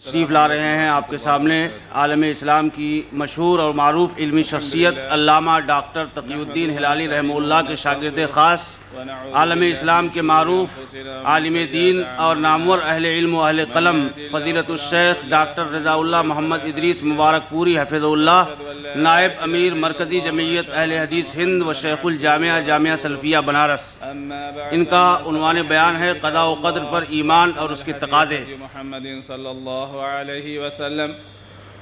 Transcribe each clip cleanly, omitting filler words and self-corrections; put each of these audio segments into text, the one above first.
تشریف لا رہے ہیں آپ کے سامنے عالم اسلام کی مشہور اور معروف علمی شخصیت علامہ ڈاکٹر تقی الدین ہلالی رحمہ اللہ کے شاگرد خاص، عالم اسلام کے معروف عالم دین اور نامور اہل علم و اہل قلم فضیلت الشیخ ڈاکٹر رضا اللہ محمد ادریس مبارک پوری حفظ اللہ، نائب امیر مرکزی جمعیت اہل حدیث ہند و شیخ الجامعہ جامعہ سلفیہ بنارس۔ ان کا عنوان بیان ہے قضاء و قدر پر ایمان اور اس کے تقاضے۔ محمد صلی اللہ علیہ وسلم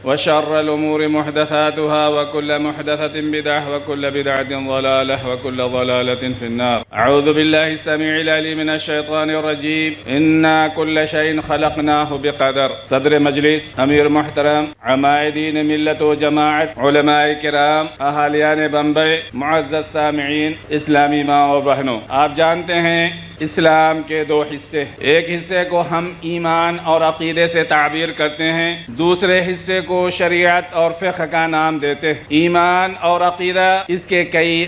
وشر الأمور محدثاتها وكل محدثة بدعة وكل بدعة ضلالة وكل ضلالة في النار. أعوذ بالله السميع العليم من الشيطان الرجيم. إنا كل شيء خلقناه بقدر. صدر مجلس امیر محترم عمائدین ملت و جماعت علماء کرام اہالیان بمبئی معزز سامعین اسلامی ماں و بہنوں، آپ جانتے ہیں اسلام کے دو حصے، ایک حصے کو ہم ایمان اور عقیدے سے تعبیر کرتے ہیں، دوسرے حصے کو شریعت اور فقہ کا نام دیتے ہیں۔ ایمان اور عقیدہ اس کے کئی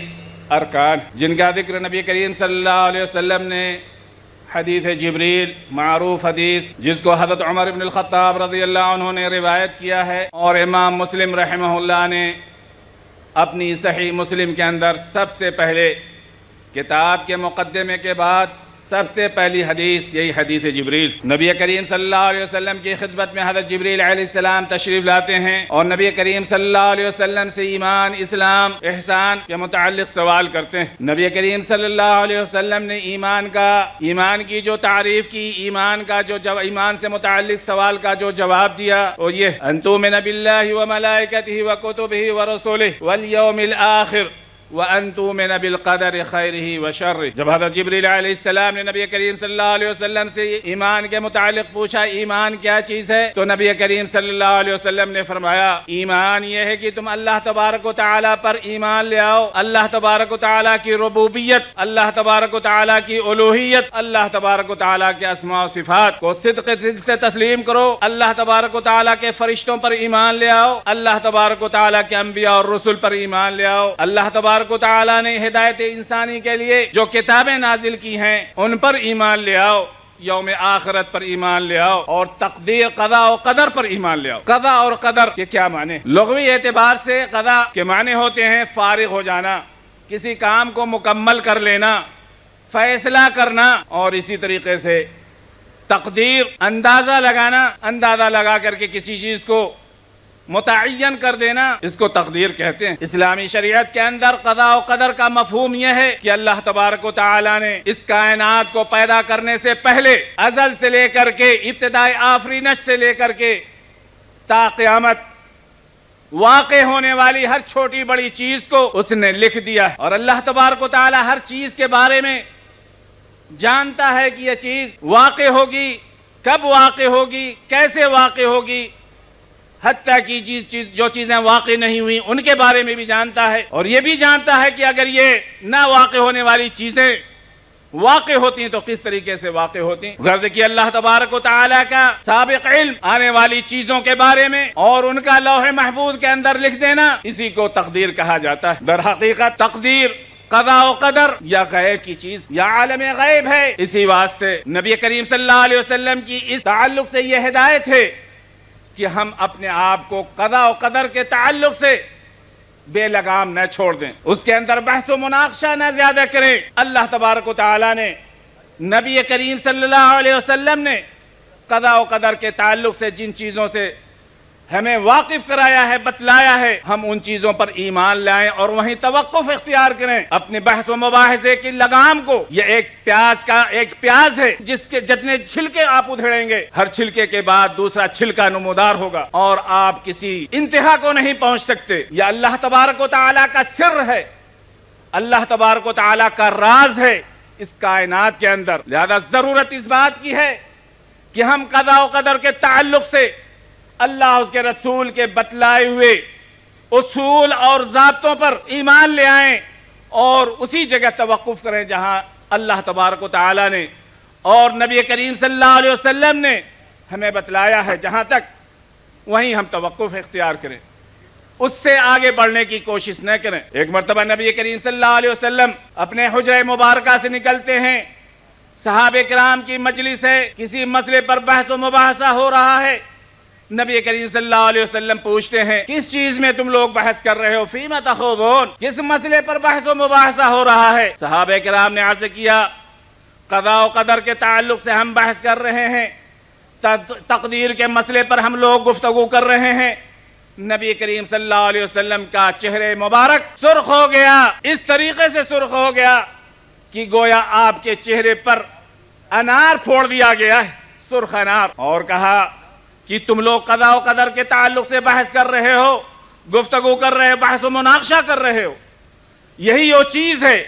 ارکان جن کا ذکر نبی کریم صلی اللہ علیہ وسلم نے حدیث جبریل، معروف حدیث جس کو حضرت عمر بن الخطاب رضی اللہ عنہ نے روایت کیا ہے، اور امام مسلم رحمہ اللہ نے اپنی صحیح مسلم کے اندر سب سے پہلے کتاب کے مقدمے کے بعد سب سے پہلی حدیث یہی حدیث جبریل۔ نبی کریم صلی اللہ علیہ وسلم کی خدمت میں حضرت جبریل علیہ السلام تشریف لاتے ہیں اور نبی کریم صلی اللہ علیہ وسلم سے ایمان، اسلام، احسان کے متعلق سوال کرتے ہیں۔ نبی کریم صلی اللہ علیہ وسلم نے ایمان کی جو تعریف کی، ایمان سے متعلق سوال کا جو جواب دیا وہ یہ ان تؤمن باللہ وملائکتہ وکتبہ ورسلہ والیوم الآخر وَأَن تُؤْمِنَ بِالْقَدَرِ خَيْرِهِ وَشَرِّهِ۔ جب حضرت جبریل علیہ السلام نے نبی کریم صلی اللہ علیہ وسلم سے ایمان کے متعلق پوچھا ایمان کیا چیز ہے، تو نبی کریم صلی اللہ علیہ وسلم نے فرمایا ایمان یہ ہے کہ تم اللہ تبارک و تعالیٰ پر ایمان لے آؤ، اللہ تبارک و تعالیٰ کی ربوبیت، اللہ تبارک و تعالیٰ کی الوہیت، اللہ تبارک و تعالیٰ کے اسماء و صفات کو صدق دل سے تسلیم کرو، اللہ تبارک و تعالیٰ کے فرشتوں پر ایمان لے آؤ، اللہ تبارک و تعالیٰ کے انبیاء اور رسل پر ایمان لے آؤ، اللہ تبارک و تعالیٰ نے ہدایت انسانی کے لیے جو کتابیں نازل کی ہیں ان پر ایمان لے آؤ، یوم آخرت پر ایمان لے آؤ، اور تقدیر قضاء و قدر پر ایمان لے آؤ۔ قضاء اور قدر کے کیا معنی؟ لغوی اعتبار سے قضاء کے معنی ہوتے ہیں فارغ ہو جانا، کسی کام کو مکمل کر لینا، فیصلہ کرنا، اور اسی طریقے سے تقدیر اندازہ لگا کر کے کسی چیز کو متعین کر دینا، اس کو تقدیر کہتے ہیں۔ اسلامی شریعت کے اندر قضاء و قدر کا مفہوم یہ ہے کہ اللہ تبارک و تعالیٰ نے اس کائنات کو پیدا کرنے سے پہلے ازل سے لے کر کے ابتدائی آفرینش سے لے کر کے تا قیامت واقع ہونے والی ہر چھوٹی بڑی چیز کو اس نے لکھ دیا ہے، اور اللہ تبارک و تعالیٰ ہر چیز کے بارے میں جانتا ہے کہ یہ چیز واقع ہوگی، کب واقع ہوگی، کیسے واقع ہوگی، حتیٰ کہ جو چیزیں واقع نہیں ہوئی ان کے بارے میں بھی جانتا ہے، اور یہ بھی جانتا ہے کہ اگر یہ نہ واقع ہونے والی چیزیں واقع ہوتی ہیں تو کس طریقے سے واقع ہوتی ہیں۔ غرض کہ اللہ تبارک و تعالیٰ کا سابق علم آنے والی چیزوں کے بارے میں اور ان کا لوح محفوظ کے اندر لکھ دینا، اسی کو تقدیر کہا جاتا ہے۔ در حقیقت تقدیر قضاء و قدر یا غیب کی چیز یا عالم غیب ہے، اسی واسطے نبی کریم صلی اللہ علیہ وسلم کی اس تعلق سے یہ ہدایت ہے کہ ہم اپنے آپ کو قضاء و قدر کے تعلق سے بے لگام نہ چھوڑ دیں، اس کے اندر بحث و مناقشہ نہ زیادہ کریں۔ اللہ تبارک و تعالیٰ نے نبی کریم صلی اللہ علیہ وسلم نے قضاء و قدر کے تعلق سے جن چیزوں سے ہمیں واقف کرایا ہے، بتلایا ہے، ہم ان چیزوں پر ایمان لائیں اور وہیں توقف اختیار کریں اپنے بحث و مباحثے کی لگام کو۔ یہ ایک پیاز ہے جس کے جتنے چھلکے آپ ادھیڑیں گے، ہر چھلکے کے بعد دوسرا چھلکا نمودار ہوگا اور آپ کسی انتہا کو نہیں پہنچ سکتے۔ یہ اللہ تبارک و تعالیٰ کا سر ہے، اللہ تبارک و تعالیٰ کا راز ہے اس کائنات کے اندر۔ لہذا ضرورت اس بات کی ہے کہ ہم قضاء و قدر کے تعلق سے اللہ اس کے رسول کے بتلائے ہوئے اصول اور ضابطوں پر ایمان لے آئیں اور اسی جگہ توقف کریں جہاں اللہ تبارک و تعالیٰ نے اور نبی کریم صلی اللہ علیہ وسلم نے ہمیں بتلایا ہے، جہاں تک وہیں ہم توقف اختیار کریں، اس سے آگے بڑھنے کی کوشش نہ کریں۔ ایک مرتبہ نبی کریم صلی اللہ علیہ وسلم اپنے حجرہ مبارکہ سے نکلتے ہیں، صحابہ کرام کی مجلس ہے، کسی مسئلے پر بحث و مباحثہ ہو رہا ہے، نبی کریم صلی اللہ علیہ وسلم پوچھتے ہیں کس چیز میں تم لوگ بحث کر رہے ہو؟ فیم تخوضون، کس مسئلے پر بحث و مباحثہ ہو رہا ہے؟ صحابہ کرام نے عرض کیا قضاء و قدر کے تعلق سے ہم بحث کر رہے ہیں، تقدیر کے مسئلے پر ہم لوگ گفتگو کر رہے ہیں۔ نبی کریم صلی اللہ علیہ وسلم کا چہرے مبارک سرخ ہو گیا، اس طریقے سے سرخ ہو گیا کہ گویا آپ کے چہرے پر انار پھوڑ دیا گیا ہے، سرخ انار، اور کہا کہ تم لوگ قضاء و قدر کے تعلق سے بحث کر رہے ہو، گفتگو کر رہے ہو، بحث و مناقشہ کر رہے ہو، یہی وہ چیز ہے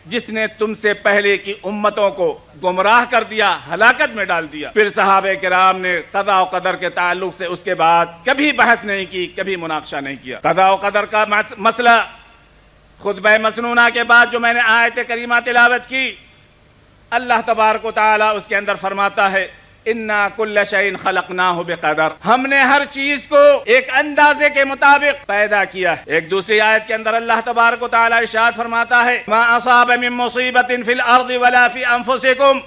جس نے تم سے پہلے کی امتوں کو گمراہ کر دیا، ہلاکت میں ڈال دیا۔ پھر صحابہ کرام نے قضاء و قدر کے تعلق سے اس کے بعد کبھی بحث نہیں کی، کبھی مناقشہ نہیں کیا۔ قضاء و قدر کا مسئلہ خطبہ مسنونہ کے بعد جو میں نے آیت کریمہ تلاوت کی، اللہ تبارک و تعالی اس کے اندر فرماتا ہے اِنَّا كُلَّ شَيْءٍ خَلَقْنَاهُ بِقَدَرٍ، ہم نے ہر چیز کو ایک اندازے کے مطابق پیدا کیا ہے۔ ایک دوسری آیت کے اندر اللہ تبارک و تعالی ارشاد فرماتا ہے مَا أَصَابَ مِن مُّصِيبَةٍ فِي الْأَرْضِ وَلَا فِي أَنفُسِكُمْ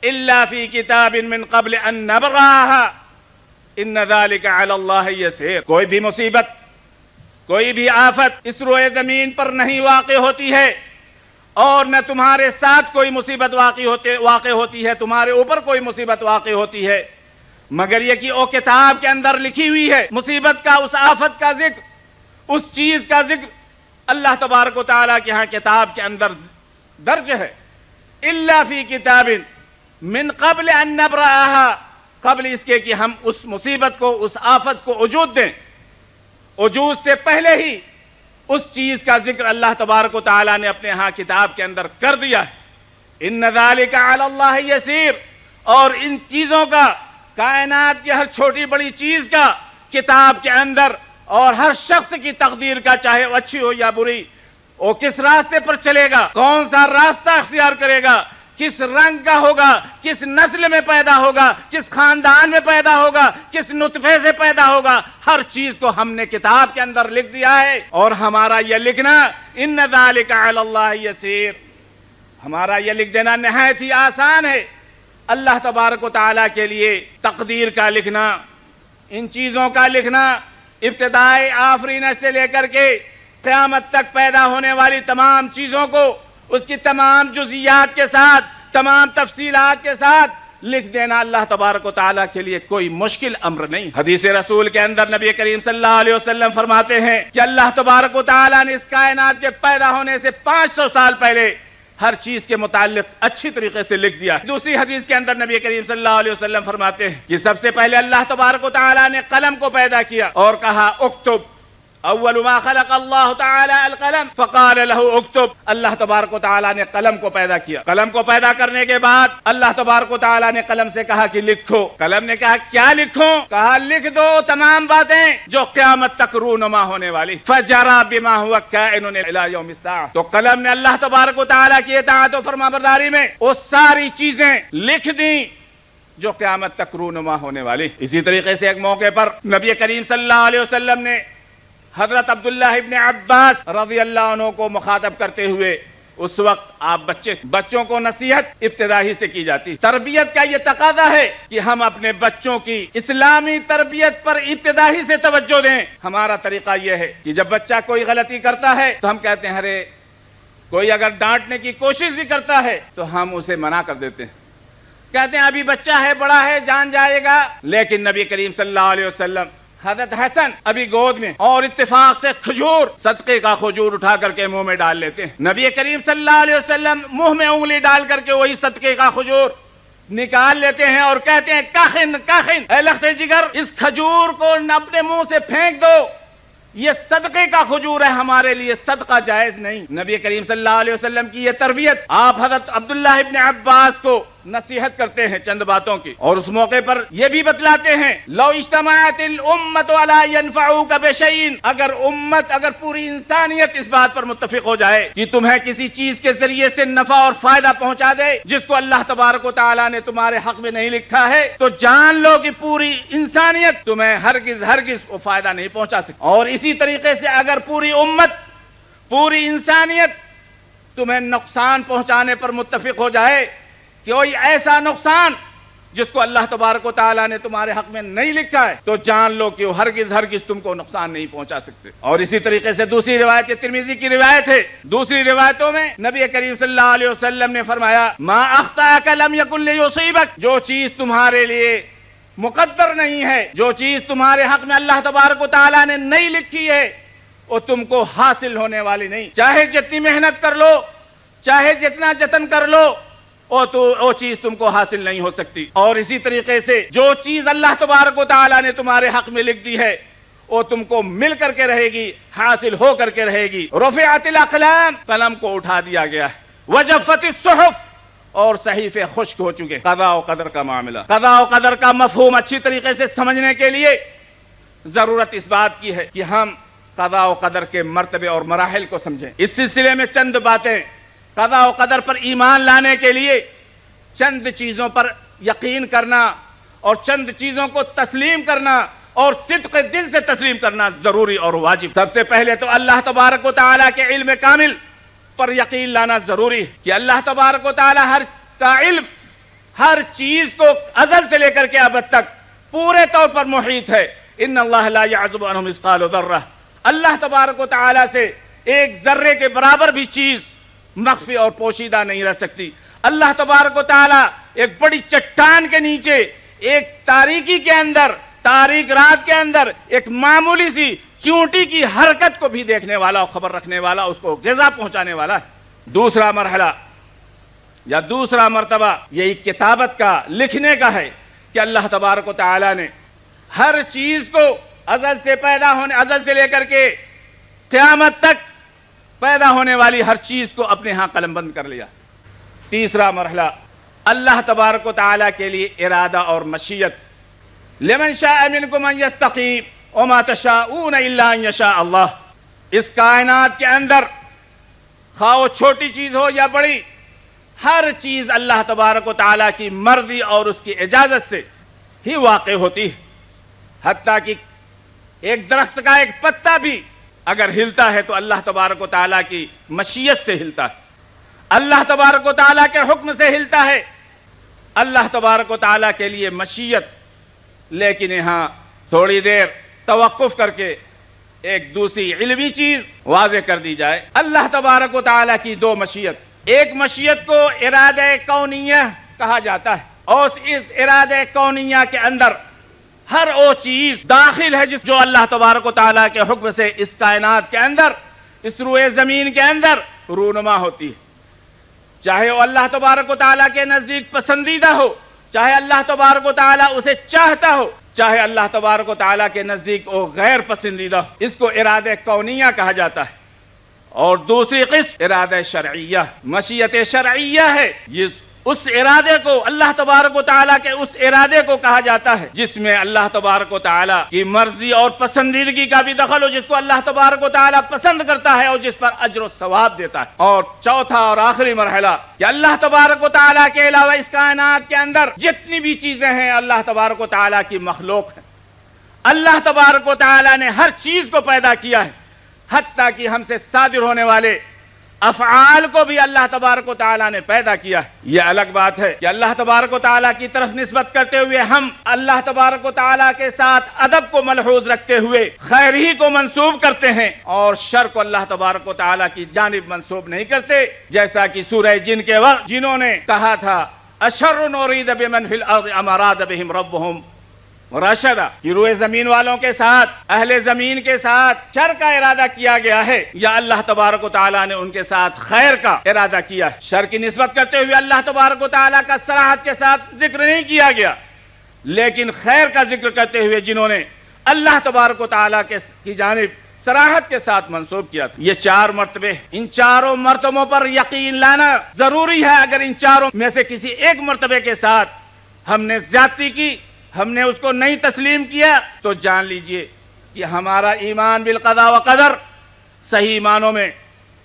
إِلَّا فِي كِتَابٍ مِّن قَبْلِ أَن نَّبْرَأَهَا إِنَّ ذَلِكَ عَلَى اللَّهِ يَسِيرٌ۔ کوئی بھی مصیبت، کوئی بھی آفت اس روئے زمین پر نہیں واقع ہوتی ہے، اور نہ تمہارے ساتھ کوئی مصیبت واقع ہوتی ہے، تمہارے اوپر کوئی مصیبت واقع ہوتی ہے، مگر یہ کہ وہ کتاب کے اندر لکھی ہوئی ہے۔ مصیبت کا، اس آفت کا ذکر، اس چیز کا ذکر اللہ تبارک و تعالیٰ کے ہاں کتاب کے اندر درج ہے۔ الا فی کتاب من قبل ان نبرأها، قبل اس کے کہ ہم اس مصیبت کو، اس آفت کو وجود دیں، وجود سے پہلے ہی اس چیز کا ذکر اللہ تبارک و تعالیٰ نے اپنے ہاں کتاب کے اندر کر دیا ہے۔ ان ذالک علی اللہ یسیر، اور ان چیزوں کا، کائنات کی ہر چھوٹی بڑی چیز کا کتاب کے اندر، اور ہر شخص کی تقدیر کا، چاہے وہ اچھی ہو یا بری، وہ کس راستے پر چلے گا، کون سا راستہ اختیار کرے گا، کس رنگ کا ہوگا، کس نسل میں پیدا ہوگا، کس خاندان میں پیدا ہوگا، کس نطفے سے پیدا ہوگا، ہر چیز کو ہم نے کتاب کے اندر لکھ دیا ہے۔ اور ہمارا یہ لکھنا ان ذالک علی اللہ یسیر، ہمارا یہ لکھ دینا نہایت ہی آسان ہے۔ اللہ تبارک و تعالیٰ کے لیے تقدیر کا لکھنا، ان چیزوں کا لکھنا، ابتدائی آفرینش سے لے کر کے قیامت تک پیدا ہونے والی تمام چیزوں کو اس کی تمام جزیات کے ساتھ، تمام تفصیلات کے ساتھ لکھ دینا اللہ تبارک و تعالیٰ کے لیے کوئی مشکل امر نہیں۔ حدیث رسول کے اندر نبی کریم صلی اللہ علیہ وسلم فرماتے ہیں کہ اللہ تبارک و تعالیٰ نے اس کائنات کے پیدا ہونے سے 500 سال پہلے ہر چیز کے متعلق اچھی طریقے سے لکھ دیا۔ دوسری حدیث کے اندر نبی کریم صلی اللہ علیہ وسلم فرماتے ہیں کہ سب سے پہلے اللہ تبارک و تعالیٰ نے قلم کو پیدا کیا اور کہا اکتب، اول ما خلق اللہ تعالی القلم فقال له اکتب، اللہ تبارک و تعالیٰ نے قلم کو پیدا کیا۔ قلم کو پیدا کرنے کے بعد اللہ تبارک و تعالیٰ نے قلم سے کہا کہ لکھو۔ قلم نے کہا کیا لکھوں؟ کہا لکھ دو تمام باتیں جو قیامت تک رونما ہونے والی، فجرى بما هو كائن الى يوم الساعة۔ تو قلم نے اللہ تبارک و تعالیٰ کی اطاعت و فرمانبرداری میں وہ ساری چیزیں لکھ دیں جو قیامت تک رونما ہونے والی۔ اسی طریقے سے ایک موقع پر نبی کریم صلی اللہ علیہ وسلم نے حضرت عبداللہ ابن عباس رضی اللہ عنہ کو مخاطب کرتے ہوئے، اس وقت آپ بچوں کو نصیحت ابتدائی سے کی جاتی، تربیت کا یہ تقاضا ہے کہ ہم اپنے بچوں کی اسلامی تربیت پر ابتدائی سے توجہ دیں۔ ہمارا طریقہ یہ ہے کہ جب بچہ کوئی غلطی کرتا ہے تو ہم کہتے ہیں ارے، کوئی اگر ڈانٹنے کی کوشش بھی کرتا ہے تو ہم اسے منع کر دیتے ہیں، کہتے ہیں ابھی بچہ ہے، بڑا ہے، جان جائے گا۔ لیکن نبی کریم صلی اللہ علیہ وسلم حضرت حسن ابھی گود میں، اور اتفاق سے کھجور، صدقے کا کھجور اٹھا کر کے منہ میں ڈال لیتے ہیں۔ نبی کریم صلی اللہ علیہ وسلم منہ میں انگلی ڈال کر کے وہی صدقے کا کھجور نکال لیتے ہیں اور کہتے ہیں کاخن کاخن، اے لخت جگر، اس کھجور کو اپنے منہ سے پھینک دو، یہ صدقے کا کھجور ہے، ہمارے لیے صدقہ جائز نہیں۔ نبی کریم صلی اللہ علیہ وسلم کی یہ تربیت، آپ حضرت عبداللہ ابن عباس کو نصیحت کرتے ہیں چند باتوں کی، اور اس موقع پر یہ بھی بتلاتے ہیں لو اجتمعت الامت علی ینفعوک بشیء، اگر پوری انسانیت اس بات پر متفق ہو جائے کہ تمہیں کسی چیز کے ذریعے سے نفع اور فائدہ پہنچا دے جس کو اللہ تبارک و تعالیٰ نے تمہارے حق میں نہیں لکھا ہے، تو جان لو کہ پوری انسانیت تمہیں ہرگز وہ فائدہ نہیں پہنچا سکتی۔ اور اسی طریقے سے اگر پوری امت، پوری انسانیت تمہیں نقصان پہنچانے پر متفق ہو جائے، کہ کوئی ایسا نقصان جس کو اللہ تبارک و تعالیٰ نے تمہارے حق میں نہیں لکھا ہے تو جان لو کہ وہ ہرگز تم کو نقصان نہیں پہنچا سکتے۔ اور اسی طریقے سے دوسری روایت ترمذی کی روایت ہے، دوسری روایتوں میں نبی کریم صلی اللہ علیہ وسلم نے فرمایا ما اخطأک لم یکن لیصیبک، جو چیز تمہارے لیے مقدر نہیں ہے، جو چیز تمہارے حق میں اللہ تبارک و تعالیٰ نے نہیں لکھی ہے وہ تم کو حاصل ہونے والی نہیں، چاہے جتنی محنت کر لو، چاہے جتنا جتن کر لو، وہ چیز تم کو حاصل نہیں ہو سکتی۔ اور اسی طریقے سے جو چیز اللہ تبارک و تعالیٰ نے تمہارے حق میں لکھ دی ہے وہ تم کو مل کر کے رہے گی، حاصل ہو کر کے رہے گی۔ رفعت الاقلام، قلم کو اٹھا دیا گیا ہے، وجفت الصحف، اور صحیفے خشک ہو چکے۔ قضاء و قدر کا معاملہ، قضاء و قدر کا مفہوم اچھی طریقے سے سمجھنے کے لیے ضرورت اس بات کی ہے کہ ہم قضاء و قدر کے مرتبے اور مراحل کو سمجھیں۔ اس سلسلے میں چند باتیں، قضاء و قدر پر ایمان لانے کے لیے چند چیزوں پر یقین کرنا اور چند چیزوں کو تسلیم کرنا اور صدق دل سے تسلیم کرنا ضروری اور واجب۔ سب سے پہلے تو اللہ تبارک و تعالیٰ کے علم کامل پر یقین لانا ضروری ہے کہ اللہ تبارک و تعالیٰ کا علم ہر چیز کو ازل سے لے کر کے ابد تک پورے طور پر محیط ہے۔ ان اللہ لا یعزب عنہ مثقال ذرہ، اللہ تبارک و تعالیٰ سے ایک ذرے کے برابر بھی چیز مخفی اور پوشیدہ نہیں رہ سکتی۔ اللہ تبارک و تعالیٰ ایک بڑی چٹان کے نیچے، ایک تاریکی کے اندر، تاریک رات کے اندر ایک معمولی سی چونٹی کی حرکت کو بھی دیکھنے والا اور خبر رکھنے والا، اس کو غذا پہنچانے والا ہے۔ دوسرا مرحلہ یا دوسرا مرتبہ یہی کتابت کا، لکھنے کا ہے کہ اللہ تبارک و تعالیٰ نے ہر چیز کو ازل سے لے کر کے قیامت تک پیدا ہونے والی ہر چیز کو اپنے ہاں قلم بند کر لیا۔ تیسرا مرحلہ اللہ تبارک و تعالیٰ کے لیے ارادہ اور مشیت، لمن شاء منکم ان یستقیم وما تشاءون الا ان یشاء اللہ۔ اس کائنات کے اندر خواہ وہ چھوٹی چیز ہو یا بڑی، ہر چیز اللہ تبارک و تعالیٰ کی مرضی اور اس کی اجازت سے ہی واقع ہوتی ہے، حتیٰ کہ ایک درخت کا ایک پتا بھی اگر ہلتا ہے تو اللہ تبارک و تعالیٰ کی مشیت سے ہلتا ہے، اللہ تبارک و تعالیٰ کے حکم سے ہلتا ہے، اللہ تبارک و تعالیٰ کے لیے مشیت۔ لیکن یہاں تھوڑی دیر توقف کر کے ایک دوسری علمی چیز واضح کر دی جائے۔ اللہ تبارک و تعالیٰ کی دو مشیت، ایک مشیت کو ارادہ کونیہ کہا جاتا ہے، اور اس ارادہ کونیہ کے اندر ہر وہ چیز داخل ہے جو اللہ تبارک و تعالیٰ کے حکم سے اس کائنات کے اندر، اس روئے زمین کے اندر رونما ہوتی ہے، چاہے وہ اللہ تبارک و تعالیٰ کے نزدیک پسندیدہ ہو، چاہے اللہ تبارک و تعالیٰ اسے چاہتا ہو، چاہے اللہ تبارک و تعالیٰ کے نزدیک وہ غیر پسندیدہ ہو، اس کو ارادہ کونیہ کہا جاتا ہے۔ اور دوسری قسم ارادہ شرعیہ، مشیت شرعیہ ہے، اس ارادے کو اللہ تبارک و تعالیٰ کے اس ارادے کو کہا جاتا ہے جس میں اللہ تبارک و تعالیٰ کی مرضی اور پسندیدگی کا بھی دخل ہو، جس کو اللہ تبارک و تعالیٰ پسند کرتا ہے اور جس پر اجر و ثواب دیتا ہے۔ اور چوتھا اور آخری مرحلہ کہ اللہ تبارک و تعالیٰ کے علاوہ اس کائنات کے اندر جتنی بھی چیزیں ہیں اللہ تبارک و تعالیٰ کی مخلوق ہے، اللہ تبارک و تعالیٰ نے ہر چیز کو پیدا کیا ہے، حتیٰ کہ ہم سے صادر ہونے والے افعال کو بھی اللہ تبارک و تعالیٰ نے پیدا کیا ہے۔ یہ الگ بات ہے کہ اللہ تبارک و تعالیٰ کی طرف نسبت کرتے ہوئے ہم اللہ تبارک و تعالیٰ کے ساتھ ادب کو ملحوظ رکھتے ہوئے خیر ہی کو منسوب کرتے ہیں اور شر کو اللہ تبارک و تعالیٰ کی جانب منسوب نہیں کرتے، جیسا کہ سورہ جن کے وقت جنہوں نے کہا تھا اشر نرید بمن فی الارض ام اراد بہم ربہم رشدا، کہ روئے زمین والوں کے ساتھ، اہل زمین کے ساتھ شر کا ارادہ کیا گیا ہے یا اللہ تبارک و تعالیٰ نے ان کے ساتھ خیر کا ارادہ کیا ہے۔ شر کی نسبت کرتے ہوئے اللہ تبارک و تعالیٰ کا صراحت کے ساتھ ذکر نہیں کیا گیا، لیکن خیر کا ذکر کرتے ہوئے جنہوں نے اللہ تبارک و تعالیٰ کی جانب صراحت کے ساتھ منسوب کیا تھا۔ یہ چار مرتبے، ان چاروں مرتبوں پر یقین لانا ضروری ہے۔ اگر ان چاروں میں سے کسی ایک مرتبے کے ساتھ ہم نے زیادتی کی، ہم نے اس کو نہیں تسلیم کیا، تو جان لیجئے کہ ہمارا ایمان بالقضاء و قدر صحیح معنوں میں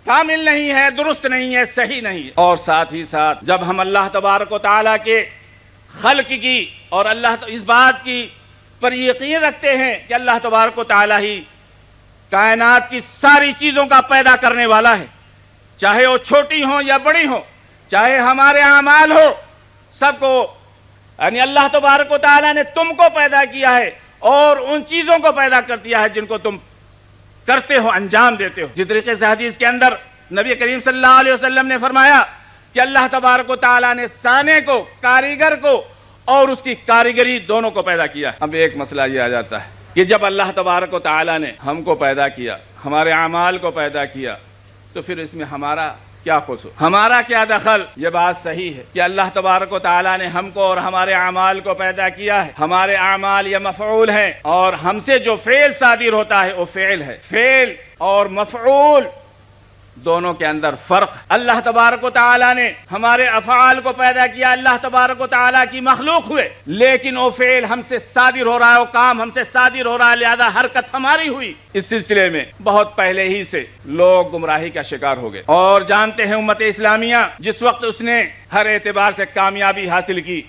کامل نہیں ہے، درست نہیں ہے، صحیح نہیں ہے۔ اور ساتھ ہی ساتھ جب ہم اللہ تبارک و تعالیٰ کے خلق کی اور اللہ اس بات کی پر یقین رکھتے ہیں کہ اللہ تبارک و تعالیٰ ہی کائنات کی ساری چیزوں کا پیدا کرنے والا ہے، چاہے وہ چھوٹی ہوں یا بڑی ہوں، چاہے ہمارے اعمال ہو، سب کو یعنی اللہ تبارک و تعالیٰ نے تم کو پیدا کیا ہے اور ان چیزوں کو پیدا کر دیا ہے جن کو تم کرتے ہو، انجام دیتے ہو. جس طریقے سے حدیث کے اندر نبی کریم صلی اللہ علیہ وسلم نے فرمایا کہ اللہ تبارک و تعالیٰ نے صانع کو، کاریگر کو اور اس کی کاریگری دونوں کو پیدا کیا. اب ایک مسئلہ یہ آ جاتا ہے کہ جب اللہ تبارک و تعالیٰ نے ہم کو پیدا کیا، ہمارے اعمال کو پیدا کیا، تو پھر اس میں ہمارا کیا قصور، ہمارا کیا دخل؟ یہ بات صحیح ہے کہ اللہ تبارک و تعالیٰ نے ہم کو اور ہمارے اعمال کو پیدا کیا ہے. ہمارے اعمال یہ مفعول ہیں اور ہم سے جو فعل صادر ہوتا ہے وہ فعل ہے. فعل اور مفعول دونوں کے اندر فرق. اللہ تبارک و تعالیٰ نے ہمارے افعال کو پیدا کیا، اللہ تبارک و تعالیٰ کی مخلوق ہوئے، لیکن وہ فعل ہم سے صادر ہو رہا ہے، وہ کام ہم سے صادر ہو رہا ہے، لہذا حرکت ہماری ہوئی. اس سلسلے میں بہت پہلے ہی سے لوگ گمراہی کا شکار ہو گئے. اور جانتے ہیں امت اسلامیہ جس وقت اس نے ہر اعتبار سے کامیابی حاصل کی،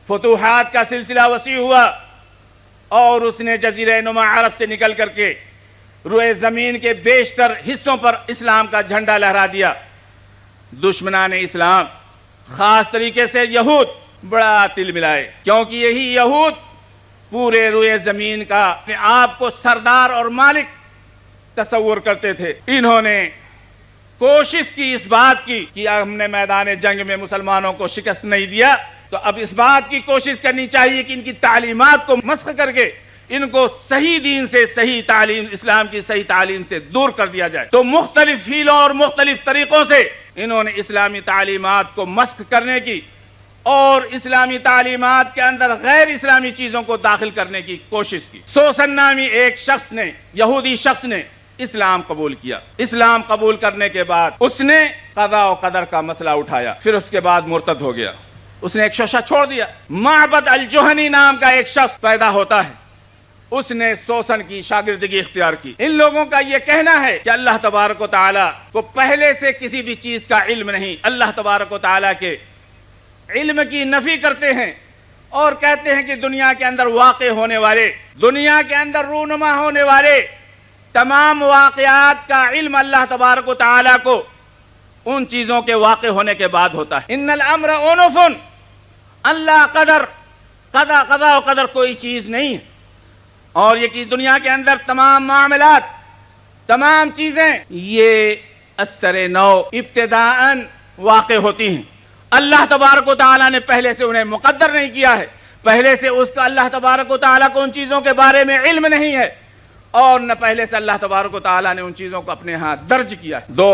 فتوحات کا سلسلہ وسیع ہوا اور اس نے جزیرہ نما عرب سے نکل کر کے روئے زمین کے بیشتر حصوں پر اسلام کا جھنڈا لہرا دیا. دشمنان اسلام خاص طریقے سے یہود بڑا تل ملائے، کیونکہ یہی یہود پورے روئے زمین کا اپنے آپ کو سردار اور مالک تصور کرتے تھے. انہوں نے کوشش کی، اس بات کی کہ ہم نے میدان جنگ میں مسلمانوں کو شکست نہیں دیا، تو اب اس بات کی کوشش کرنی چاہیے کہ ان کی تعلیمات کو مسخ کر کے ان کو صحیح دین سے، صحیح تعلیم، اسلام کی صحیح تعلیم سے دور کر دیا جائے. تو مختلف حیلوں اور مختلف طریقوں سے انہوں نے اسلامی تعلیمات کو مسخ کرنے کی اور اسلامی تعلیمات کے اندر غیر اسلامی چیزوں کو داخل کرنے کی کوشش کی. سوسن نامی ایک شخص نے، یہودی شخص نے اسلام قبول کیا. اسلام قبول کرنے کے بعد اس نے قضاء و قدر کا مسئلہ اٹھایا، پھر اس کے بعد مرتد ہو گیا. اس نے ایک شوشہ چھوڑ دیا. معبد الجہنی نام کا ایک شخص پیدا ہوتا ہے، اس نے سوسن کی شاگردگی اختیار کی. ان لوگوں کا یہ کہنا ہے کہ اللہ تبارک و تعالیٰ کو پہلے سے کسی بھی چیز کا علم نہیں. اللہ تبارک و تعالیٰ کے علم کی نفی کرتے ہیں اور کہتے ہیں کہ دنیا کے اندر واقع ہونے والے، دنیا کے اندر رونما ہونے والے تمام واقعات کا علم اللہ تبارک و تعالیٰ کو ان چیزوں کے واقع ہونے کے بعد ہوتا ہے. ان الامر انف، اللہ قدر، قضا و قدر کوئی چیز نہیں ہے. اور یہ کہ دنیا کے اندر تمام معاملات، تمام چیزیں یہ اثر نو ابتداءً واقع ہوتی ہیں. اللہ تبارک و تعالیٰ نے پہلے سے انہیں مقدر نہیں کیا ہے، پہلے سے اس کا اللہ تبارک و تعالیٰ کو ان چیزوں کے بارے میں علم نہیں ہے، اور نہ پہلے سے اللہ تبارک و تعالیٰ نے ان چیزوں کو اپنے ہاں درج کیا ہے. دو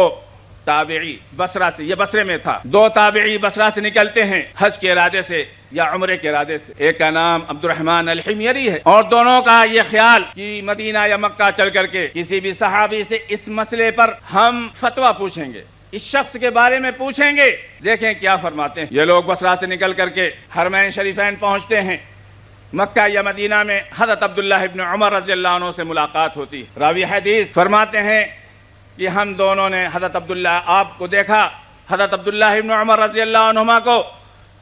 تابعی بصرہ سے، یہ بصرے میں تھا، دو تابعی بصرہ سے نکلتے ہیں حج کے ارادے سے یا عمرے کے ارادے سے. ایک کا نام عبد الرحمن الحمیری ہے اور دونوں کا یہ خیال کہ مدینہ یا مکہ چل کر کے کسی بھی صحابی سے اس مسئلے پر ہم فتویٰ پوچھیں گے، اس شخص کے بارے میں پوچھیں گے، دیکھیں کیا فرماتے ہیں. یہ لوگ بصرہ سے نکل کر کے حرمین شریفین پہنچتے ہیں. مکہ یا مدینہ میں حضرت عبداللہ ابن عمر رضی اللہ عنہ سے ملاقات ہوتی. راوی حدیث فرماتے ہیں کہ ہم دونوں نے حضرت عبداللہ آپ کو دیکھا، حضرت عبداللہ ابن عمر رضی اللہ عنہما کو،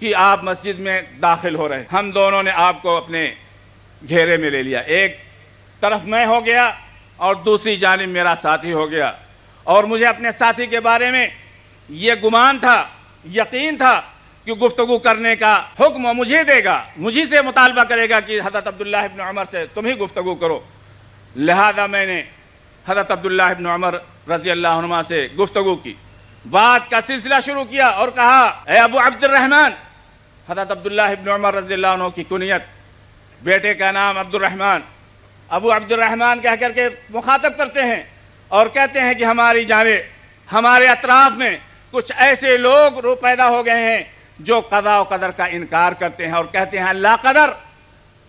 کہ آپ مسجد میں داخل ہو رہے. ہم دونوں نے آپ کو اپنے گھیرے میں لے لیا. ایک طرف میں ہو گیا اور دوسری جانب میرا ساتھی ہو گیا، اور مجھے اپنے ساتھی کے بارے میں یہ گمان تھا، یقین تھا کہ گفتگو کرنے کا حکم مجھے دے گا، مجھے سے مطالبہ کرے گا کہ حضرت عبداللہ ابن عمر سے تم ہی گفتگو کرو. لہذا میں نے حضرت عبداللہ ابن عمر رضی اللہ عنہما سے گفتگو کی، بات کا سلسلہ شروع کیا اور کہا اے ابو عبد الرحمن. حضرت عبداللہ ابن عمر رضی اللہ عنہ کی کنیت، بیٹے کا نام عبد الرحمن، ابو عبد الرحمن کہہ کر کے مخاطب کرتے ہیں اور کہتے ہیں کہ ہماری جانب، ہمارے اطراف میں کچھ ایسے لوگ پیدا ہو گئے ہیں جو قضاء و قدر کا انکار کرتے ہیں اور کہتے ہیں اللہ قدر،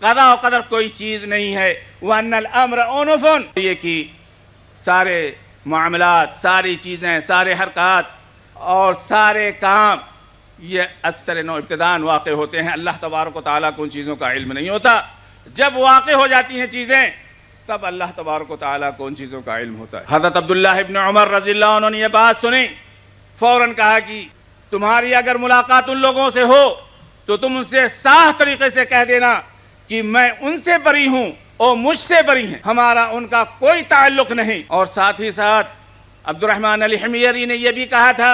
قضاء و قدر کوئی چیز نہیں ہے. وَأَنَّ الْأَمْرَ أُنُفٌ، یہ کہ سارے معاملات، ساری چیزیں، سارے حرکات اور سارے کام یہ اثر نو ابتداءً واقع ہوتے ہیں. اللہ تبارک و تعالیٰ کو ان چیزوں کا علم نہیں ہوتا. جب واقع ہو جاتی ہیں چیزیں تب اللہ تبارک و تعالیٰ کو ان چیزوں کا علم ہوتا ہے. حضرت عبداللہ ابن عمر رضی اللہ عنہ نے یہ بات سنی، فوراً کہا کہ تمہاری اگر ملاقات ان لوگوں سے ہو تو تم ان سے صاف طریقے سے کہہ دینا کہ میں ان سے بری ہوں اور مجھ سے بری ہیں، ہمارا ان کا کوئی تعلق نہیں. اور ساتھ ہی ساتھ عبد الرحمن الحمیری نے یہ بھی کہا تھا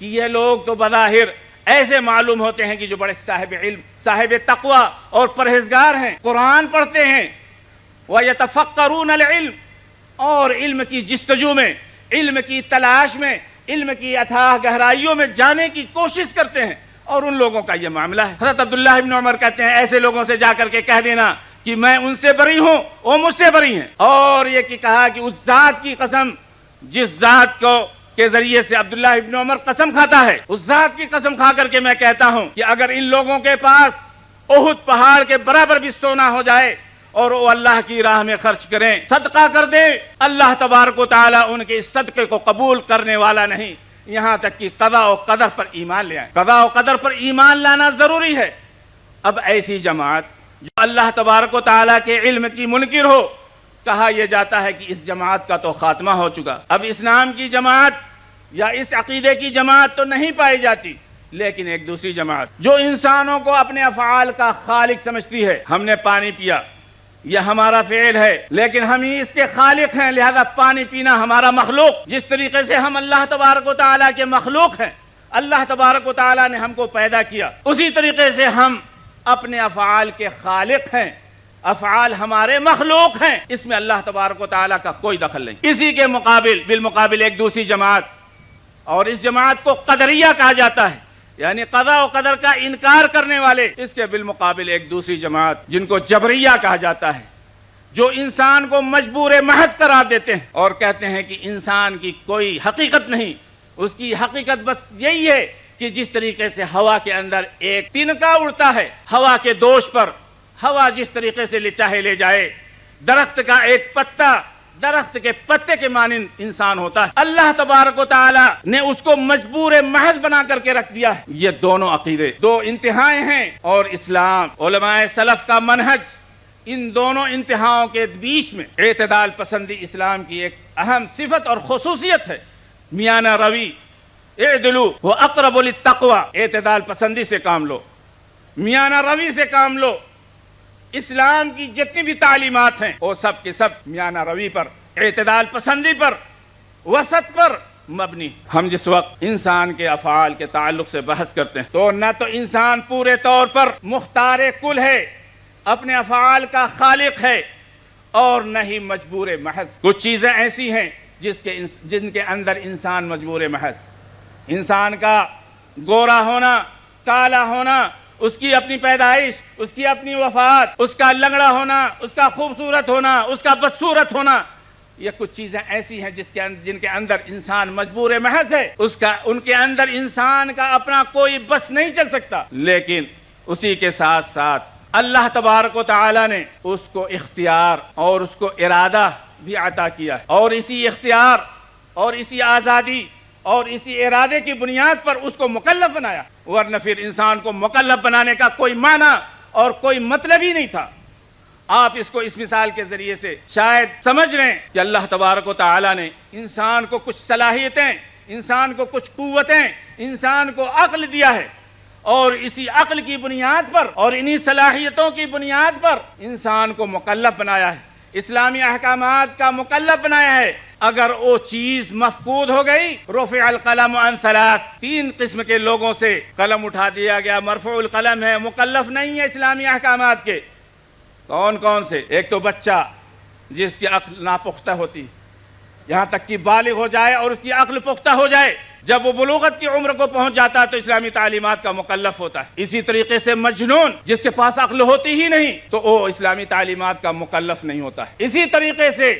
کہ یہ لوگ تو بظاہر ایسے معلوم ہوتے ہیں کہ جو بڑے صاحب علم، صاحب تقوی اور پرہیزگار ہیں، قرآن پڑھتے ہیں، وَيَتَفَقَّرُونَ الْعِلْمَ، اور علم کی جستجو میں، علم کی تلاش میں، علم کی اتھاہ گہرائیوں میں جانے کی کوشش کرتے ہیں، اور ان لوگوں کا یہ معاملہ ہے۔ حضرت عبداللہ ابن عمر کہتے ہیں ایسے لوگوں سے جا کر کے کہہ دینا کہ میں ان سے بری ہوں، وہ مجھ سے بری ہیں، اور یہ کہ کہا کہ اس ذات کی قسم جس ذات کو کے ذریعے سے عبداللہ ابن عمر قسم کھاتا ہے، اس ذات کی قسم کھا کر کے میں کہتا ہوں کہ اگر ان لوگوں کے پاس احد پہاڑ کے برابر بھی سونا ہو جائے اور وہ اللہ کی راہ میں خرچ کریں، صدقہ کر دیں، اللہ تبارک و تعالیٰ ان کے اس صدقے کو قبول کرنے والا نہیں، یہاں تک کہ قضاء و قدر پر ایمان لے آئیں۔ قضاء و قدر پر ایمان لانا ضروری ہے۔ اب ایسی جماعت جو اللہ تبارک و تعالیٰ کے علم کی منکر ہو، کہا یہ جاتا ہے کہ اس جماعت کا تو خاتمہ ہو چکا، اب اسلام کی جماعت یا اس عقیدے کی جماعت تو نہیں پائی جاتی، لیکن ایک دوسری جماعت جو انسانوں کو اپنے افعال کا خالق سمجھتی ہے۔ ہم نے پانی پیا، یہ ہمارا فعل ہے، لیکن ہم ہی اس کے خالق ہیں، لہذا پانی پینا ہمارا مخلوق۔ جس طریقے سے ہم اللہ تبارک و تعالیٰ کے مخلوق ہیں، اللہ تبارک و تعالیٰ نے ہم کو پیدا کیا، اسی طریقے سے ہم اپنے افعال کے خالق ہیں، افعال ہمارے مخلوق ہیں، اس میں اللہ تبارک و تعالیٰ کا کوئی دخل نہیں۔ اسی کے بالمقابل ایک دوسری جماعت، اور اس جماعت کو قدریہ کہا جاتا ہے، یعنی قضاء و قدر کا انکار کرنے والے۔ اس کے بالمقابل ایک دوسری جماعت جن کو جبریہ کہا جاتا ہے، جو انسان کو مجبور محض قرار دیتے ہیں اور کہتے ہیں کہ انسان کی کوئی حقیقت نہیں، اس کی حقیقت بس یہی ہے کہ جس طریقے سے ہوا کے اندر ایک تنکا اڑتا ہے، ہوا کے دوش پر ہوا جس طریقے سے چاہے لے جائے، درخت کا ایک پتا درخت کے پتے کے مانند انسان ہوتا ہے، اللہ تبارک و تعالی نے اس کو مجبور محض بنا کر کے رکھ دیا ہے۔ یہ دونوں عقیدے دو انتہائیں ہیں، اور اسلام، علماء سلف کا منہج ان دونوں انتہاؤں کے بیچ میں اعتدال پسندی اسلام کی ایک اہم صفت اور خصوصیت ہے۔ میانہ روی، اعدلوا وہ اقرب للتقوی، اعتدال پسندی سے کام لو، میانہ روی سے کام لو۔ اسلام کی جتنی بھی تعلیمات ہیں وہ سب کے سب میانہ روی پر، اعتدال پسندی پر، وسط پر مبنی۔ ہم جس وقت انسان کے افعال کے تعلق سے بحث کرتے ہیں تو نہ تو انسان پورے طور پر مختار کل ہے، اپنے افعال کا خالق ہے، اور نہ ہی مجبور محض۔ کچھ چیزیں ایسی ہیں جن کے اندر انسان مجبور محض، انسان کا گورا ہونا، کالا ہونا، اس کی اپنی پیدائش، اس کی اپنی وفات، اس کا لنگڑا ہونا، اس کا خوبصورت ہونا، اس کا بدصورت ہونا، یہ کچھ چیزیں ایسی ہیں جن کے اندر انسان مجبور محض ہے، ان کے اندر انسان کا اپنا کوئی بس نہیں چل سکتا۔ لیکن اسی کے ساتھ ساتھ اللہ تبارک و تعالی نے اس کو اختیار اور اس کو ارادہ بھی عطا کیا ہے، اور اسی اختیار اور اسی آزادی اور اسی ارادے کی بنیاد پر اس کو مکلف بنایا، ورنہ پھر انسان کو مکلف بنانے کا کوئی معنی اور کوئی مطلب ہی نہیں تھا۔ آپ اس کو اس مثال کے ذریعے سے شاید سمجھ رہے ہیں کہ اللہ تبارک و تعالی نے انسان کو کچھ صلاحیتیں، انسان کو کچھ قوتیں، انسان کو عقل دیا ہے، اور اسی عقل کی بنیاد پر اور انہی صلاحیتوں کی بنیاد پر انسان کو مکلف بنایا ہے، اسلامی احکامات کا مکلف بنایا ہے۔ اگر وہ چیز مفقود ہو گئی، رفع القلم عن ثلاث، 3 قسم کے لوگوں سے قلم اٹھا دیا گیا، مرفوع القلم ہے، مکلف نہیں ہے اسلامی احکامات کے۔ کون کون سے؟ ایک تو بچہ جس کی عقل ناپختہ ہوتی، یہاں تک کہ بالغ ہو جائے اور اس کی عقل پختہ ہو جائے، جب وہ بلوغت کی عمر کو پہنچ جاتا ہے تو اسلامی تعلیمات کا مکلف ہوتا ہے۔ اسی طریقے سے مجنون جس کے پاس عقل ہوتی ہی نہیں تو وہ اسلامی تعلیمات کا مکلف نہیں ہوتا ہے۔ اسی طریقے سے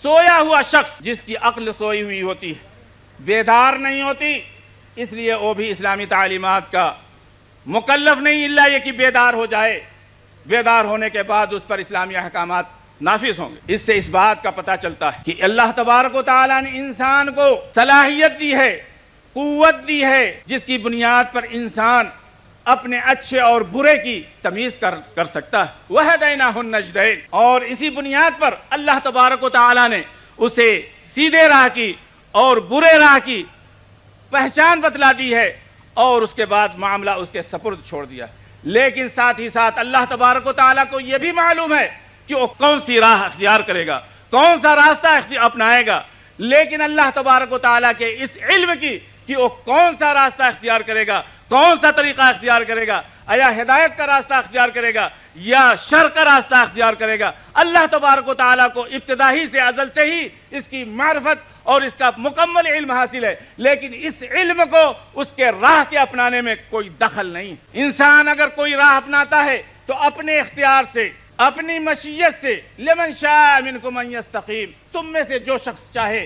سویا ہوا شخص جس کی عقل سوئی ہوئی ہوتی ہے، بیدار نہیں ہوتی، اس لیے وہ بھی اسلامی تعلیمات کا مکلف نہیں، الا یہ کہ بیدار ہو جائے، بیدار ہونے کے بعد اس پر اسلامی احکامات نافذ ہوں گے۔ اس سے اس بات کا پتہ چلتا ہے کہ اللہ تبارک و تعالیٰ نے انسان کو صلاحیت دی ہے، قوت دی ہے، جس کی بنیاد پر انسان اپنے اچھے اور برے کی تمیز کر سکتا ہے۔ وَهَدَيْنَاهُ النَّجْدَيْنِ، اور اسی بنیاد پر اللہ تبارک و تعالیٰ نے اسے سیدھے راہ کی اور برے راہ کی پہچان بتلا دی ہے، اور اس کے بعد معاملہ اس کے سپرد چھوڑ دیا۔ لیکن ساتھ ہی ساتھ اللہ تبارک و تعالیٰ کو یہ بھی معلوم ہے کہ وہ کون سی راہ اختیار کرے گا، کون سا راستہ اپنائے گا، لیکن اللہ تبارک و تعالیٰ کے اس علم کی کہ وہ کون سا راستہ اختیار کرے گا، کون سا طریقہ اختیار کرے گا، یا ہدایت کا راستہ اختیار کرے گا یا شر کا راستہ اختیار کرے گا۔ اللہ تبارک و تعالیٰ کو ابتدائی سے ازل سے ہی اس کی معرفت اور اس کا مکمل علم حاصل ہے، لیکن اس علم کو اس کے راہ کے اپنانے میں کوئی دخل نہیں۔ انسان اگر کوئی راہ اپناتا ہے تو اپنے اختیار سے، اپنی مشیت سے، لمن شاء منکم ان یستقیم، تم میں سے جو شخص چاہے،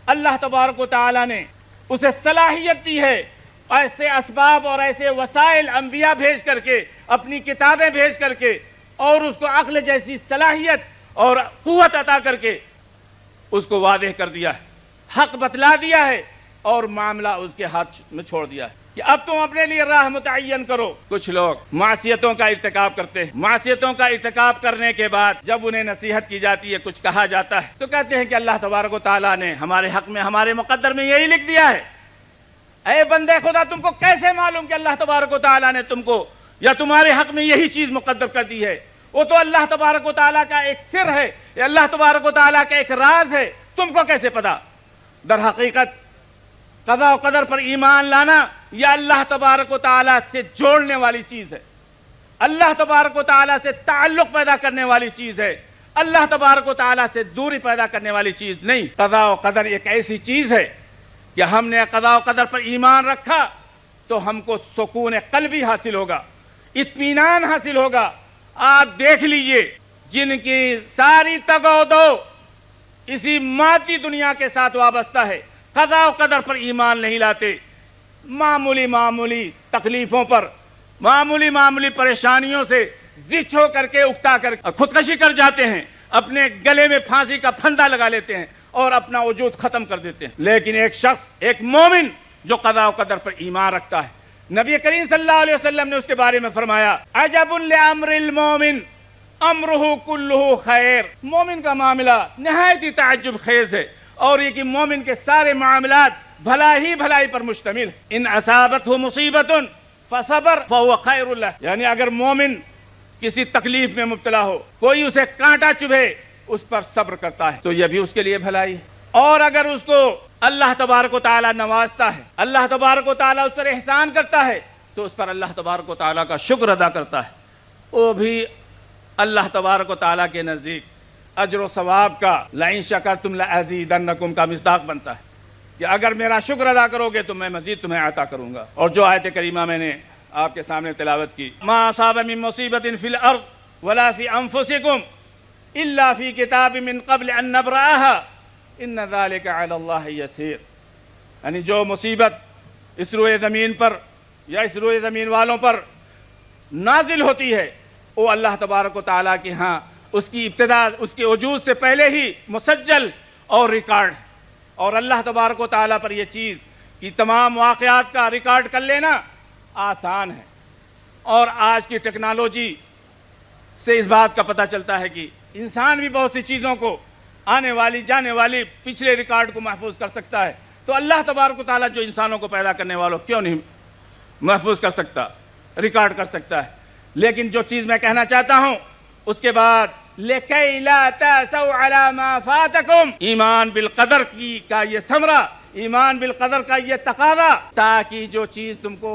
اللہ تبارک و تعالیٰ نے اسے صلاحیت دی ہے، ایسے اسباب اور ایسے وسائل انبیاء بھیج کر کے، اپنی کتابیں بھیج کر کے، اور اس کو عقل جیسی صلاحیت اور قوت عطا کر کے اس کو واضح کر دیا ہے، حق بتلا دیا ہے، اور معاملہ اس کے ہاتھ میں چھوڑ دیا ہے کہ اب تم اپنے لیے راہ متعین کرو۔ کچھ لوگ معصیتوں کا ارتکاب کرتے ہیں، معصیتوں کا ارتکاب کرنے کے بعد جب انہیں نصیحت کی جاتی ہے، کچھ کہا جاتا ہے، تو کہتے ہیں کہ اللہ تبارک و تعالیٰ نے ہمارے حق میں، ہمارے مقدر میں یہی لکھ دیا ہے۔ اے بندے خدا، تم کو کیسے معلوم کہ اللہ تبارک و تعالیٰ نے تم کو یا تمہارے حق میں یہی چیز مقدر کر دی ہے؟ وہ تو اللہ تبارک و تعالیٰ کا ایک سر ہے، یہ اللہ تبارک و تعالیٰ کا ایک راز ہے، تم کو کیسے پتا؟ در حقیقت قضاء و قدر پر ایمان لانا یہ اللہ تبارک و تعالیٰ سے جوڑنے والی چیز ہے، اللہ تبارک و تعالیٰ سے تعلق پیدا کرنے والی چیز ہے، اللہ تبارک و تعالیٰ سے دوری پیدا کرنے والی چیز نہیں۔ قضاء و قدر ایک ایسی چیز ہے کہ ہم نے قضاء و قدر پر ایمان رکھا تو ہم کو سکون قلبی حاصل ہوگا، اطمینان حاصل ہوگا۔ آپ دیکھ لیجئے جن کی ساری تگ و دو اسی مادی دنیا کے ساتھ وابستہ ہے، قضاء و قدر پر ایمان نہیں لاتے، معمولی تکلیفوں پر، معمولی پریشانیوں سے زچ ہو کر کے اکتا کر خودکشی کر جاتے ہیں، اپنے گلے میں پھانسی کا پھندا لگا لیتے ہیں اور اپنا وجود ختم کر دیتے ہیں۔ لیکن ایک شخص، ایک مومن جو قضاء و قدر پر ایمان رکھتا ہے، نبی کریم صلی اللہ علیہ وسلم نے اس کے بارے میں فرمایا، عجب لامر المومن امرہ کلہ خیر، مومن کا معاملہ نہایت ہی تعجب خیز ہے، اور یہ کہ مومن کے سارے معاملات بھلائی پر مشتمل ہے۔ ان اصابتہ مصیبت فصبر فہو خیر لہ، یعنی اگر مومن کسی تکلیف میں مبتلا ہو، کوئی اسے کانٹا چبھے، اس پر صبر کرتا ہے تو یہ بھی اس کے لیے بھلائی ہے، اور اگر اس کو اللہ تبارک و تعالیٰ نوازتا ہے، اللہ تبارک و تعالیٰ اس پر احسان کرتا ہے تو اس پر اللہ تبارک و تعالیٰ کا شکر ادا کرتا ہے، وہ بھی اللہ تبارک و تعالیٰ کے نزدیک اجر و ثواب کا لئن شکرتم لازیدنکم کا مصداق بنتا ہے کہ اگر میرا شکر ادا کرو گے تو میں مزید تمہیں عطا کروں گا۔ اور جو آیت کریمہ میں نے آپ کے سامنے تلاوت کی، ما اصاب من مصیبت فی الارض ولا فی انفسکم الا فی کتاب من قبل ان نبرأها ان ذلک علی اللہ یسیر، یعنی جو مصیبت اس روئے زمین پر یا اس روئے زمین والوں پر نازل ہوتی ہے وہ اللہ تبارک و تعالیٰ کے ہاں اس کی ابتدا، اس کے وجود سے پہلے ہی مسجل اور ریکارڈ، اور اللہ تبارک و تعالیٰ پر یہ چیز کہ تمام واقعات کا ریکارڈ کر لینا آسان ہے۔ اور آج کی ٹیکنالوجی سے اس بات کا پتہ چلتا ہے کہ انسان بھی بہت سی چیزوں کو، آنے والی جانے والی پچھلے ریکارڈ کو محفوظ کر سکتا ہے، تو اللہ تبارک و تعالیٰ جو انسانوں کو پیدا کرنے والوں کیوں نہیں محفوظ کر سکتا، ریکارڈ کر سکتا ہے۔ لیکن جو چیز میں کہنا چاہتا ہوں اس کے بعد، لِكَيْ لَا تَأْسَوْا عَلَى مَا فَاتَكُمْ، ایمان بالقدر کی کا یہ ثمرہ، ایمان بالقدر کا یہ تقاضا، تاکہ جو چیز تم کو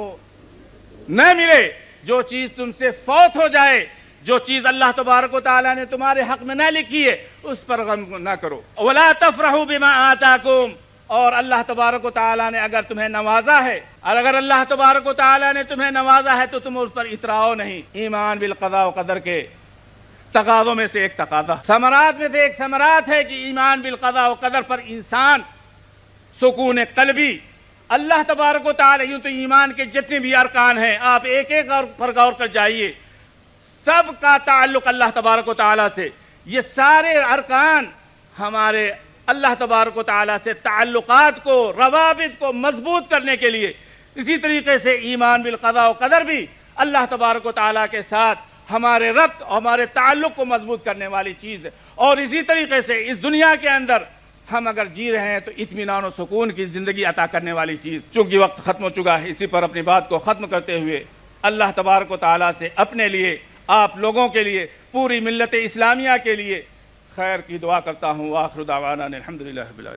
نہ ملے، جو چیز تم سے فوت ہو جائے، جو چیز اللہ تبارک و تعالیٰ نے تمہارے حق میں نہ لکھی ہے اس پر غم نہ کرو۔ وَلَا تَفْرَحُوا بِمَا آتَاكُمْ، اور اللہ تبارک و تعالیٰ نے اگر تمہیں نوازا ہے، اور اگر اللہ تبارک و تعالیٰ نے تمہیں نوازا ہے تو تم اس پر اتراؤ نہیں۔ ایمان بالقضاء و قدر کے تقاضوں میں سے ایک تقاضا، ثمرات میں سے ایک ثمرات ہے کہ ایمان بالقضاء و قدر پر انسان سکون قلبی، اللہ تبارک و تعالیٰ، یوں تو ایمان کے جتنے بھی ارکان ہیں آپ ایک ایک پر غور کر جائیے، سب کا تعلق اللہ تبارک و تعالیٰ سے، یہ سارے ارکان ہمارے اللہ تبارک و تعالیٰ سے تعلقات کو، روابط کو مضبوط کرنے کے لیے، اسی طریقے سے ایمان بالقضاء و قدر بھی اللہ تبارک و تعالیٰ کے ساتھ ہمارے ربط اور ہمارے تعلق کو مضبوط کرنے والی چیز ہے، اور اسی طریقے سے اس دنیا کے اندر ہم اگر جی رہے ہیں تو اطمینان و سکون کی زندگی عطا کرنے والی چیز۔ چونکہ وقت ختم ہو چکا ہے، اسی پر اپنی بات کو ختم کرتے ہوئے اللہ تبارک و تعالیٰ سے اپنے لیے، آپ لوگوں کے لیے، پوری ملت اسلامیہ کے لیے خیر کی دعا کرتا ہوں۔ وآخر دعوانا الحمدللہ رب العالمین۔